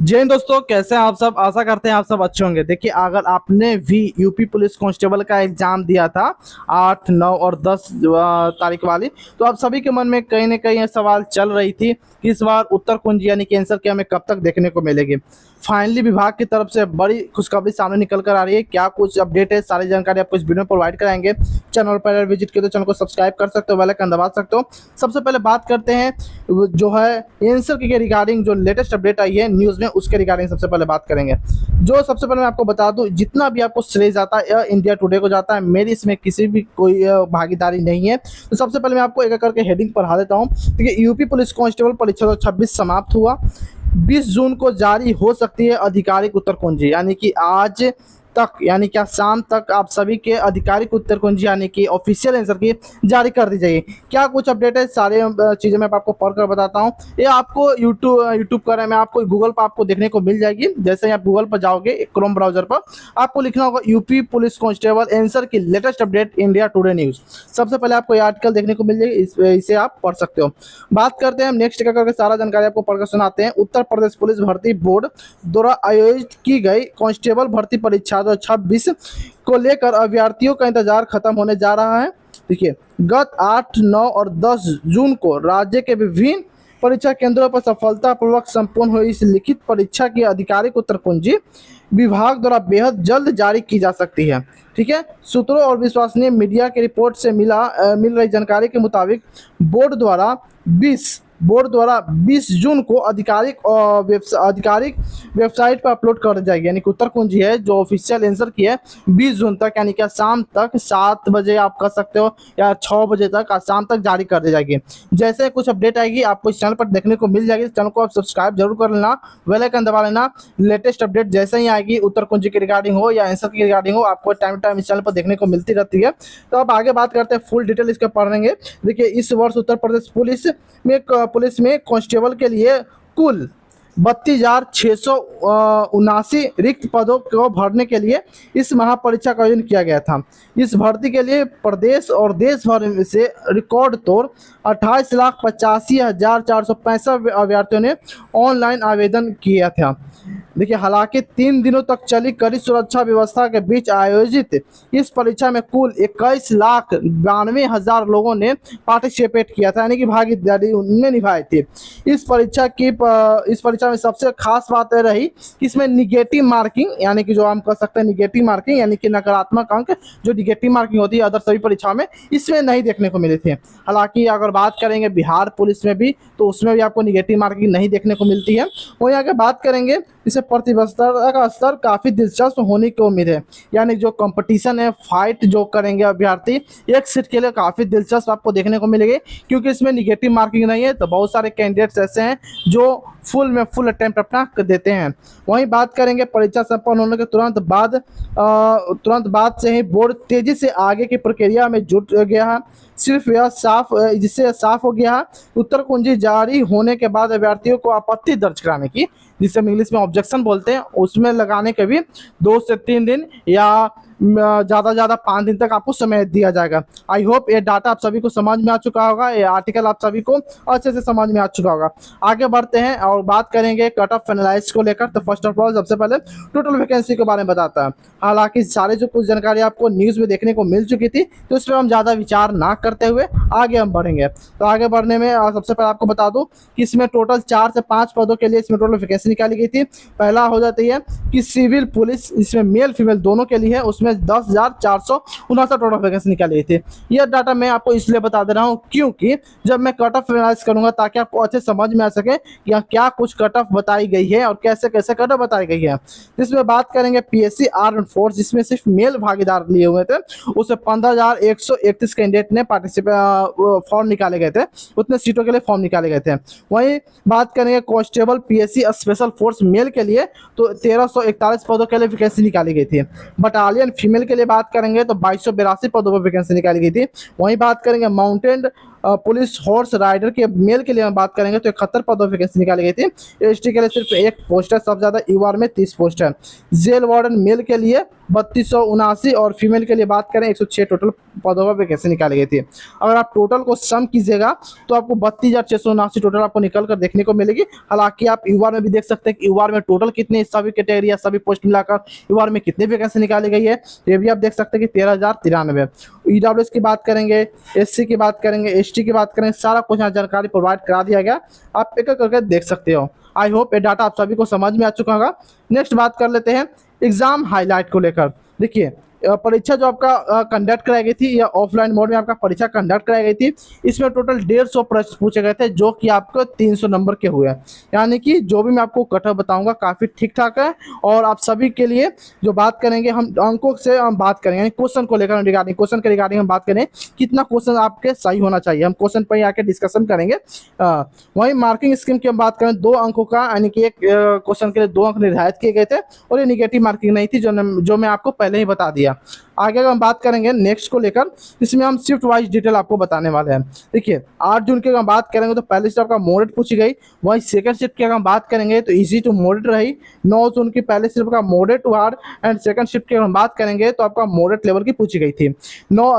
जय हिंद दोस्तों, कैसे हैं आप सब। आशा करते हैं आप सब अच्छे होंगे। देखिए, अगर आपने भी यूपी पुलिस कांस्टेबल का एग्जाम दिया था 8, 9 और 10 तारीख वाली, तो आप सभी के मन में कहीं ना कहीं ये सवाल चल रही थी कि इस बार उत्तर कुंज यानी कि आंसर की हमें कब तक देखने को मिलेगी। फाइनली विभाग की तरफ से बड़ी खुशखबरी सामने निकल कर आ रही है। क्या कुछ अपडेट है, सारी जानकारी आपको इस वीडियो में प्रोवाइड कराएंगे। चैनल पर विजिट किया तो चैनल को सब्सक्राइब कर सकते हो, बेल आइकन दबा सकते हो। सबसे पहले बात करते हैं जो है आंसर के रिगार्डिंग जो लेटेस्ट अपडेट आई है न्यूज़ में, उसके रिगार्डिंग सबसे पहले बात करेंगे। जो सबसे पहले मैं आपको बता दूं, जितना भी आपको श्रेय जाता है इंडिया टुडे को जाता है, मेरी इसमें किसी भी कोई भागीदारी नहीं है। तो सबसे पहले मैं आपको एक एक करके हेडिंग पढ़ा देता हूँ। देखिए, यूपी पुलिस कांस्टेबल परीक्षा 2026 समाप्त हुआ। 20 जून को जारी हो सकती है आधिकारिक उत्तर कुंजी, यानी कि आज तक, यानी क्या शाम तक आप सभी के आधिकारिक उत्तर कुंजी यानी कि ऑफिशियल आंसर की जारी कर दी जाएगी। क्या कुछ अपडेट है, सारे चीज़ें मैं आपको पढ़कर बताता हूँ। ये आपको यूट्यूब कर मैं आपको गूगल पर आपको देखने को मिल जाएगी। जैसे ही आप गूगल पर जाओगे क्रोम ब्राउजर पर, आपको लिखना होगा यूपी पुलिस कांस्टेबल आंसर की latest update India today news. सबसे पहले आपको ये आर्टिकल देखने को मिल जाएगी, इसे आप पढ़ सकते हो। बात करते हैं हम नेक्स्ट क्या करके सारा जानकारी आपको पढ़कर सुनाते हैं। उत्तर प्रदेश पुलिस भर्ती बोर्ड द्वारा आयोजित की गई कांस्टेबल भर्ती परीक्षा 2026 को लेकर अभ्यर्थियों का इंतजार खत्म होने जा रहा है। देखिए, गत 8, 9 और 10 जून को राज्य के विभिन्न परीक्षा केंद्रों पर सफलतापूर्वक संपन्न हुई इस लिखित परीक्षा की आधिकारिक उत्तर कुंजी विभाग द्वारा बेहद जल्द जारी की जा सकती है। ठीक है, सूत्रों और विश्वसनीय मीडिया की रिपोर्ट से मिल रही जानकारी के मुताबिक बोर्ड द्वारा 20 जून को आधिकारिक वेबसाइट पर अपलोड कर दी जाएगी। यानी कि उत्तर कुंजी है जो ऑफिशियल आंसर की है 20 जून तक, यानी कि शाम तक 7 बजे आप कर सकते हो या 6 बजे तक, आज शाम तक जारी कर दी जाएगी। जैसे कुछ अपडेट आएगी आपको इस चैनल पर देखने को मिल जाएगी। चैनल को आप सब्सक्राइब जरूर कर लेना, बेल आइकन दबा लेना। लेटेस्ट अपडेट जैसे ही आएगी उत्तर कुंजी की रिगार्डिंग हो या आंसर की रिगार्डिंग हो, आपको टाइम टू टाइम इस चैनल पर देखने को मिलती रहती है। तो अब आगे बात करते हैं, फुल डिटेल इसका पढ़ेंगे। देखिए, इस वर्ष उत्तर प्रदेश पुलिस में कांस्टेबल के लिए कुल 32,679 रिक्त पदों को भरने के लिए इस महापरीक्षा का आयोजन किया गया था। इस भर्ती के लिए प्रदेश और देश भर से रिकॉर्ड तोड़ 28,85,465 अभ्यर्थियों ने ऑनलाइन आवेदन किया था। देखिए, हालांकि 3 दिनों तक चली कड़ी सुरक्षा व्यवस्था के बीच आयोजित इस परीक्षा में कुल 21,92,000 लोगों ने पार्टिसिपेट किया था, यानी कि भागीदारी उनने निभाई थी। इस परीक्षा में सबसे खास बात यह रही कि इसमें निगेटिव मार्किंग, यानी कि जो हम कह सकते हैं निगेटिव मार्किंग, यानी कि नकारात्मक अंक, जो निगेटिव मार्किंग होती है अदर सभी परीक्षाओं में, इसमें नहीं देखने को मिले थे। हालांकि अगर बात करेंगे बिहार पुलिस में भी, तो उसमें भी आपको निगेटिव मार्किंग नहीं देखने को मिलती है। वहीं आगे बात करेंगे, इसे प्रतिस्पर्धा का स्तर काफ़ी दिलचस्प होने की उम्मीद है। यानी जो कंपटीशन है, फाइट जो करेंगे अभ्यर्थी एक सीट के लिए, काफ़ी दिलचस्प आपको देखने को मिलेगी, क्योंकि इसमें निगेटिव मार्किंग नहीं है। तो बहुत सारे कैंडिडेट्स ऐसे हैं जो फुल अटेम्प्ट अपना देते हैं। वहीं बात करेंगे, परीक्षा संपन्न होने के तुरंत बाद से ही बोर्ड तेजी से आगे की प्रक्रिया में जुट गया है। सिर्फ यह जिससे साफ हो गया है उत्तर कुंजी जारी होने के बाद अभ्यर्थियों को आपत्ति दर्ज कराने की, जिसे हम इंग्लिश में ऑब्जेक्शन बोलते हैं, उसमें लगाने के भी 2 से 3 दिन या ज़्यादा से ज़्यादा 5 दिन तक आपको समय दिया जाएगा। आई होप ये डाटा आप सभी को समझ में आ चुका होगा, ये आर्टिकल आप सभी को अच्छे से समझ में आ चुका होगा। आगे बढ़ते हैं और बात करेंगे कट ऑफ फाइनलाइज को लेकर। तो फर्स्ट ऑफ ऑल सबसे पहले टोटल वैकेंसी के बारे में बताता है। हालांकि सारे जो कुछ जानकारी आपको न्यूज़ में देखने को मिल चुकी थी, तो इस पर हम ज़्यादा विचार ना करते हुए आगे हम बढ़ेंगे। तो आगे बढ़ने में सबसे पहले आपको बता दूं कि इसमें टोटल 4 से 5 पदों के लिए इसमें टोटल वैकेंसी निकाली गई थी। पहला हो जाती है कि सिविल पुलिस, इसमें मेल फीमेल दोनों के लिए है, उसमें 10,459 टोटल वैकेंसी निकाली गई थी। यह डाटा मैं आपको इसलिए बता दे रहा हूँ क्योंकि जब मैं कट ऑफ एनालाइज करूंगा, ताकि आपको अच्छे समझ में आ सके कि क्या कुछ कट ऑफ बताई गई है और कैसे कैसे कट ऑफ बताई गई है। जिसमें बात करेंगे पीएससी आर्म्ड फोर्स, जिसमें सिर्फ मेल भागीदार लिए हुए थे, उससे 15,131 कैंडिडेट ने फॉर्म निकाले गए थे, उतने सीटों के लिए फॉर्म निकाले गए थे। वहीं बात करेंगे constable PSC special force male के लिए, तो 1,341 पदों के लिए वैकेंसी निकाली गई थी। बटालियन फीमेल के लिए बात करेंगे तो 2,282 पदों पर वैकेंसी निकाली गई थी। वहीं बात करेंगे पुलिस हॉर्स राइडर के मेल के लिए हम बात करेंगे तो 71 पदों पर वैकेंसी निकाली गई थी। एसटी के लिए सिर्फ एक पोस्ट है, सबसे ज़्यादा यूआर में 30 पोस्ट है। जेल वार्डन मेल के लिए 3279 और फीमेल के लिए बात करें 106 टोटल पदों पर वैकेंसी निकाली गई थी। अगर आप टोटल को सम कीजिएगा तो आपको 32,679 टोटल आपको निकल कर देखने को मिलेगी। हालांकि आप यूआर में भी देख सकते हैं कि यूआर में टोटल कितने सभी कैटेगरी या सभी पोस्ट मिलाकर यूआर में कितनी वैकेंसी निकाली गई है, ये भी आप देख सकते हैं कि 13,093। ईडब्ल्यूएस की बात करेंगे, एससी की बात करेंगे, एसटी की बात करेंगे, सारा कुछ यहाँ जानकारी प्रोवाइड करा दिया गया, आप एक एक करके देख सकते हो। आई होप ये डाटा आप सभी को समझ में आ चुका होगा। नेक्स्ट बात कर लेते हैं एग्जाम हाईलाइट को लेकर। देखिए परीक्षा जो आपका कंडक्ट कराई गई थी या ऑफलाइन मोड में आपका परीक्षा कंडक्ट कराई गई थी, इसमें टोटल 150 प्रश्न पूछे गए थे जो कि आपको 300 नंबर के हुए। यानी कि जो भी मैं आपको कटऑफ बताऊंगा काफ़ी ठीक ठाक है। और आप सभी के लिए जो बात करेंगे हम अंकों से हम बात करेंगे, क्वेश्चन को लेकर रिगार्डिंग क्वेश्चन के रिगार्डिंग हम बात करें कितना क्वेश्चन आपके सही होना चाहिए, हम क्वेश्चन पर ही आके डिस्कशन करेंगे। वहीं मार्किंग स्कीम की हम बात करें 2 अंकों का, यानी कि एक क्वेश्चन के लिए 2 अंक निर्धारित किए गए थे और ये निगेटिव मार्किंग नहीं थी जो मैं आपको पहले ही बता दिया। आगे अगर हम बात करेंगे नेक्स्ट को लेकर, इसमें हम शिफ्ट वाइज डिटेल आपको बताने वाले हैं। देखिए 8 जून की अगर हम बात करेंगे तो पहले शिफ्ट आपका मॉडरेट पूछी गई, वहीं सेकंड शिफ्ट की अगर हम बात करेंगे तो इजी टू मॉडरेट रही। 9 जून की पहले शिफ्ट का moderate to hard and second shift की अगर हम बात करेंगे तो आपका मॉडरेट लेवल की पूछी गई थी।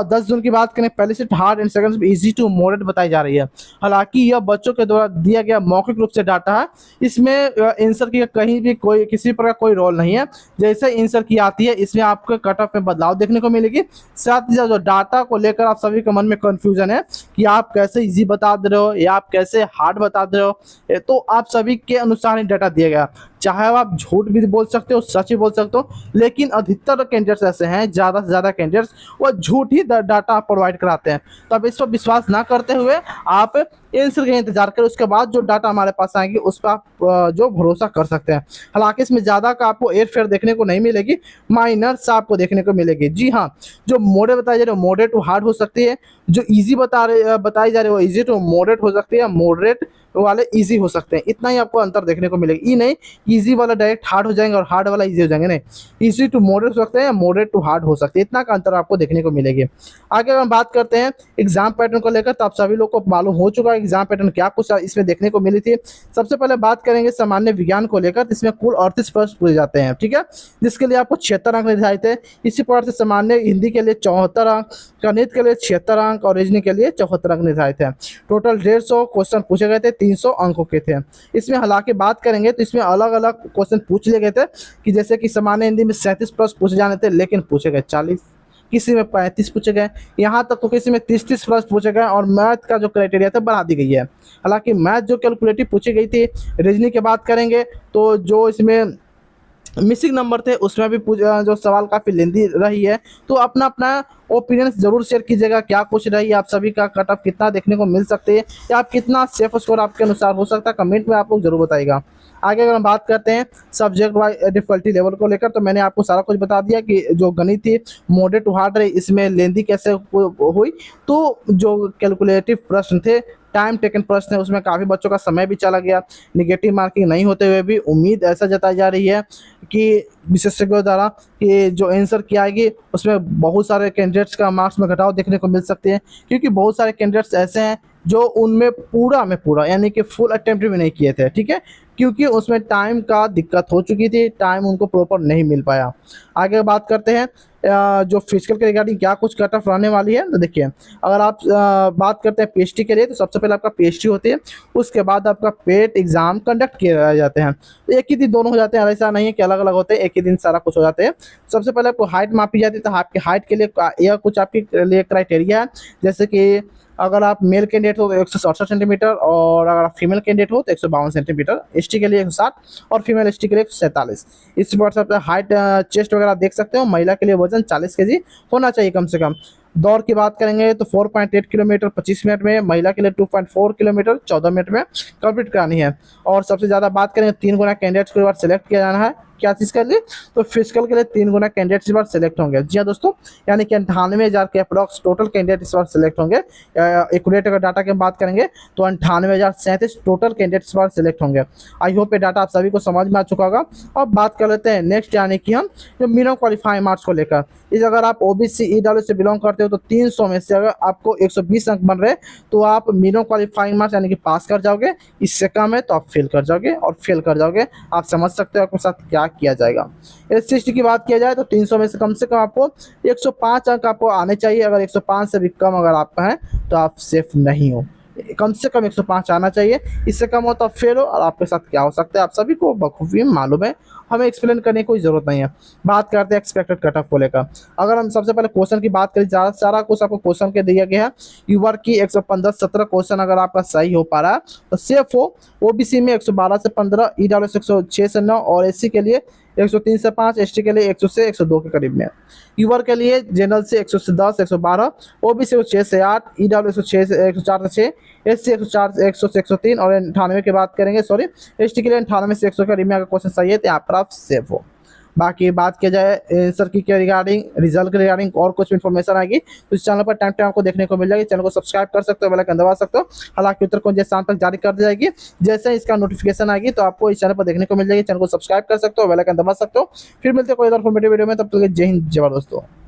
10 जून की बात करें पहले shift hard and second shift easy to moderate बताई जा रही है। हालांकि यह बच्चों के द्वारा दिया गया मौखिक रूप से डाटा है, इसमें आंसर की कहीं भी कोई किसी प्रकार कोई रोल नहीं है। जैसे आंसर की आती है इसमें आपको कट ऑफ में बदलाव देखने को मिलेगी। साथ ही साथ जो डाटा को लेकर आप सभी के मन में कंफ्यूजन है कि आप कैसे इजी बता दे रहे हो या आप कैसे हार्ड बता दे रहे हो, तो आप सभी के अनुसार ही डाटा दिया गया। चाहे आप झूठ भी बोल सकते हो, सच भी बोल सकते हो, लेकिन अधिकतर कैंडिडेट्स ऐसे हैं, ज़्यादा से ज़्यादा कैंडिडेट्स वो झूठ ही डाटा प्रोवाइड कराते हैं। तो अब इस पर विश्वास ना करते हुए आप आंसर का इंतजार करें, उसके बाद जो डाटा हमारे पास आएंगे उस पर आप जो भरोसा कर सकते हैं। हालांकि इसमें ज़्यादा का आपको एयर फेयर देखने को नहीं मिलेगी, माइनर्स आपको देखने को मिलेगी। जी हाँ, जो मॉडरेट बताई जा रही है मॉडरेट टू हार्ड हो सकती है, जो इजी बताई जा रही है वो इजी टू मॉडरेट हो सकती है, मॉडरेट वाले इजी हो सकते हैं। इतना ही आपको अंतर देखने को मिलेगा। ये नहीं इजी वाला डायरेक्ट हार्ड हो जाएंगे और हार्ड वाला इजी हो जाएंगे, नहीं, इजी टू मॉडरेट हो सकते हैं या मॉडरेट टू हार्ड हो सकते हैं, इतना का अंतर आपको देखने को मिलेगी। आगे अगर हम बात करते हैं एग्जाम पैटर्न को लेकर, तो आप सभी लोग को मालूम हो चुका है एग्जाम पैटर्न क्या कुछ इसमें देखने को मिली थी। सबसे पहले बात करेंगे सामान्य विज्ञान को लेकर, इसमें कुल 38 प्रश्न पूछे जाते हैं, ठीक है, जिसके लिए आपको 76 अंक निर्धारित है। इसी प्रकार से सामान्य हिंदी के लिए 74 अंक, गणित के लिए 76 अंक और रीजनिंग के लिए 74 अंक निर्धारित है। टोटल 150 क्वेश्चन पूछे गए थे, 300 अंकों के थे। इसमें हालांकि बात करेंगे तो इसमें अलग अलग क्वेश्चन पूछ लिए गए थे कि जैसे कि सामान्य हिंदी में 37 प्रश्न पूछे जाने थे, लेकिन पूछे गए 40, किसी में 35 पूछे गए, यहाँ तक तो किसी में 30 प्रश्न पूछे गए। और मैथ का जो क्राइटेरिया था बढ़ा दी गई है। हालांकि मैथ जो कैलकुलेटिव पूछी गई थी। रीजनिंग की बात करेंगे तो जो इसमें मिसिंग नंबर थे उसमें भी जो सवाल काफ़ी लेंदी रही है। तो अपना अपना ओपिनियन जरूर शेयर कीजिएगा, क्या कुछ रही आप सभी का कट ऑफ कितना देखने को मिल सकते हैं या आप कितना सेफ स्कोर आपके अनुसार हो सकता है, कमेंट में आप लोग जरूर बताइएगा। आगे अगर हम बात करते हैं सब्जेक्ट वाइज डिफिकल्टी लेवल को लेकर, तो मैंने आपको सारा कुछ बता दिया कि जो गणित थी मॉडरेट टू हार्ड रही, इसमें लेंदी कैसे हुई। तो जो कैलकुलेटिव प्रश्न थे, टाइम टेकन प्रश्न है, उसमें काफ़ी बच्चों का समय भी चला गया। निगेटिव मार्किंग नहीं होते हुए भी उम्मीद ऐसा जताई जा रही है कि विशेषज्ञों द्वारा कि जो आंसर की आएगी उसमें बहुत सारे कैंडिडेट्स का मार्क्स में घटाव देखने को मिल सकते हैं, क्योंकि बहुत सारे कैंडिडेट्स ऐसे हैं जो उनमें पूरा में पूरा यानी कि फुल अटेम्प्ट भी नहीं किए थे, ठीक है, क्योंकि उसमें टाइम का दिक्कत हो चुकी थी, टाइम उनको प्रॉपर नहीं मिल पाया। आगे बात करते हैं जो फिजिकल के रिगार्डिंग क्या कुछ कट ऑफ रहने वाली है। तो देखिए अगर आप बात करते हैं पीएचडी के लिए, तो सबसे पहले आपका पीएचडी होती है, उसके बाद आपका पेट एग्जाम कंडक्ट किए जाते हैं। तो एक ही दिन दोनों हो जाते हैं, ऐसा नहीं है कि अलग अलग होते हैं, एक ही दिन सारा कुछ हो जाते हैं। सबसे पहले आपको हाइट मापी जाती है, तो आपकी हाइट के लिए यह कुछ आपके लिए क्राइटेरिया है, जैसे कि अगर आप मेल कैंडिडेट हो तो 167 सेंटीमीटर और अगर आप फीमेल कैंडिडेट हो तो 152 सेंटीमीटर, एसटी के लिए 160 और फीमेल एसटी के लिए 147। इस व्हाट्सएप पर हाइट चेस्ट वगैरह देख सकते हो। महिला के लिए वजन 40 केजी होना चाहिए कम से कम। दौड़ की बात करेंगे तो 4.8 किलोमीटर 25 मिनट में, महिला के लिए 2.4 किलोमीटर 14 मिनट में कंप्लीट करानी है। और सबसे ज़्यादा बात करेंगे 3 गुना कैंडिडेट्स को बार सेलेक्ट किया जाना है क्या चीज़ के लिए, तो फिजिकल के लिए 3 गुना कैंडिडेट इस बार सेलेक्ट होंगे। जी हाँ दोस्तों, यानी कि 98,000 के अप्रॉक्स टोटल कैंडिडेट इस बार सेलेक्ट होंगे। एक्यूरेट अगर डाटा की बात करेंगे तो 98,037 टोटल कैंडिडेट इस बार सेलेक्ट होंगे। आई होप ये डाटा आप सभी को समझ में आ चुका होगा। अब बात कर लेते हैं नेक्स्ट, यानी कि हम जो मिनिमम क्वालिफाइंग मार्क्स को लेकर। इस अगर आप ओबीसी ईडब्ल्यू से बिलोंग करते हो तो 300 में से अगर आपको 120 अंक बन रहे तो आप मिनिमम क्वालिफाइंग मार्क्स यानी कि पास कर जाओगे, इससे कम है तो आप फेल कर जाओगे, और फेल कर जाओगे आप समझ सकते हो आपके साथ क्या किया जाएगा। SC की बात किया जाए तो 300 में से कम आपको 105 अंक आपको आने चाहिए। अगर 105 से भी कम अगर आपका है तो आप सेफ नहीं हो, कम से कम 105 आना चाहिए, इससे कम हो तो आप फेल हो। और आपके साथ क्या हो सकता है आप सभी को बखूबी मालूम है, हमें एक्सप्लेन करने की कोई ज़रूरत नहीं है। बात करते हैं एक्सपेक्टेड कट ऑफ को लेकर। अगर हम सबसे पहले क्वेश्चन की बात करें, ज़्यादा सारा कुछ आपको क्वेश्चन के दिया गया है। यूआर की 115-17 क्वेश्चन अगर आपका सही हो पा रहा है तो सेफ हो। ओबीसी में 112 से 15, ईडब्ल्यू से 106 से 9, और एससी के लिए 103 से 5, एसटी के लिए 100 से 102 के करीब में। यूआर के लिए जनरल से 100 से 10, 112, ओबीसी 6 से 8, ईडब्ल्यू 106 से 104 से 6, एससी 104 100 से 103, और 98 की बात करेंगे, सॉरी एसटी के लिए 98 से 100 के करीब में अगर क्वेश्चन सही है तो यहाँ पर आप सेफ हो। बाकी बात किया जाए आंसर की के रिगार्डिंग, रिजल्ट के रिगार्डिंग और कुछ इन्फॉर्मेशन आएगी तो इस चैनल पर टाइम टाइम आपको देखने को मिल जाएगी। चैनल को सब्सक्राइब कर सकते हो, बेल आइकन दबा सकते हो। हालांकि उत्तर कुंज शाम तक जारी कर दी जाएगी, जैसे ही इसका नोटिफिकेशन आएगी तो आपको इस चैनल पर देखने को मिल जाएगी। चैनल को सब्सक्राइब कर सकते हो, बेल आइकन दबा सकते हो। फिर मिलते हैं कोई और इन्फॉर्मेटिव वीडियो में, तब तक जय हिंद जय भारत दोस्तों।